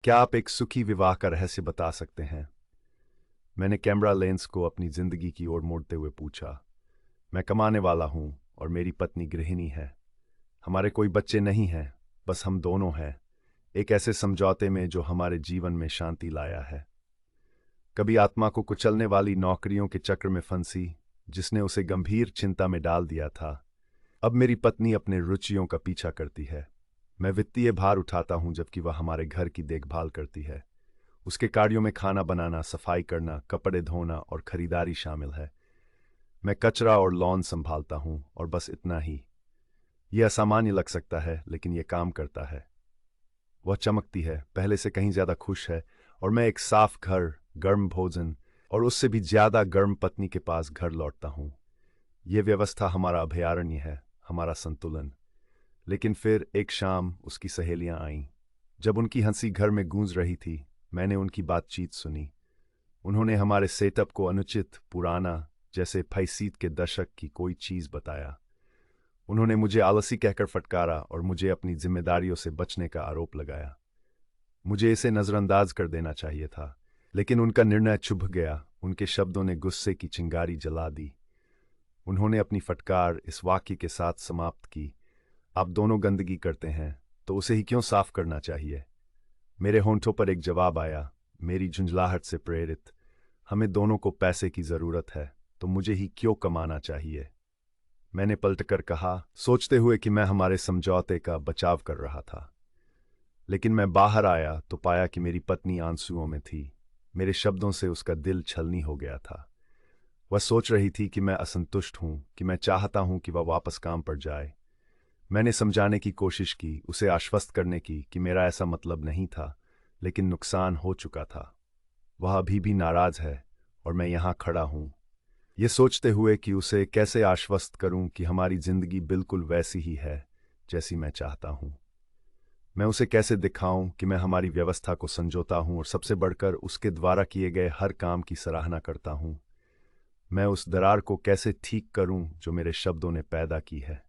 क्या आप एक सुखी विवाह का रहस्य बता सकते हैं? मैंने कैमरा लेंस को अपनी जिंदगी की ओर मोड़ते हुए पूछा। मैं कमाने वाला हूं और मेरी पत्नी गृहिणी है। हमारे कोई बच्चे नहीं हैं, बस हम दोनों हैं, एक ऐसे समझौते में जो हमारे जीवन में शांति लाया है। कभी आत्मा को कुचलने वाली नौकरियों के चक्र में फंसी, जिसने उसे गंभीर चिंता में डाल दिया था। अब मेरी पत्नी अपने रुचियों का पीछा करती है। मैं वित्तीय भार उठाता हूं जबकि वह हमारे घर की देखभाल करती है। उसके कार्यों में खाना बनाना, सफाई करना, कपड़े धोना और खरीदारी शामिल है। मैं कचरा और लॉन संभालता हूं और बस इतना ही। यह असामान्य लग सकता है, लेकिन यह काम करता है। वह चमकती है, पहले से कहीं ज्यादा खुश है, और मैं एक साफ घर, गर्म भोजन और उससे भी ज्यादा गर्म पत्नी के पास घर लौटता हूं। यह व्यवस्था हमारा अभयारण्य है, हमारा संतुलन। लेकिन फिर एक शाम उसकी सहेलियां आईं। जब उनकी हंसी घर में गूंज रही थी, मैंने उनकी बातचीत सुनी। उन्होंने हमारे सेटअप को अनुचित, पुराना, जैसे फैसीत के दशक की कोई चीज बताया। उन्होंने मुझे आलसी कहकर फटकारा और मुझे अपनी जिम्मेदारियों से बचने का आरोप लगाया। मुझे इसे नजरअंदाज कर देना चाहिए था, लेकिन उनका निर्णय चुभ गया। उनके शब्दों ने गुस्से की चिंगारी जला दी। उन्होंने अपनी फटकार इस वाक्य के साथ समाप्त की, आप दोनों गंदगी करते हैं, तो उसे ही क्यों साफ करना चाहिए? मेरे होंठों पर एक जवाब आया, मेरी झुंझलाहट से प्रेरित, हमें दोनों को पैसे की जरूरत है, तो मुझे ही क्यों कमाना चाहिए? मैंने पलटकर कहा, सोचते हुए कि मैं हमारे समझौते का बचाव कर रहा था। लेकिन मैं बाहर आया तो पाया कि मेरी पत्नी आंसुओं में थी। मेरे शब्दों से उसका दिल छलनी हो गया था। वह सोच रही थी कि मैं असंतुष्ट हूं, कि मैं चाहता हूं कि वह वापस काम पर जाए। मैंने समझाने की कोशिश की, उसे आश्वस्त करने की कि मेरा ऐसा मतलब नहीं था, लेकिन नुकसान हो चुका था। वह अभी भी नाराज है और मैं यहां खड़ा हूं, ये सोचते हुए कि उसे कैसे आश्वस्त करूं कि हमारी जिंदगी बिल्कुल वैसी ही है जैसी मैं चाहता हूं। मैं उसे कैसे दिखाऊं कि मैं हमारी व्यवस्था को संजोता हूं और सबसे बढ़कर उसके द्वारा किए गए हर काम की सराहना करता हूं। मैं उस दरार को कैसे ठीक करूं जो मेरे शब्दों ने पैदा की है।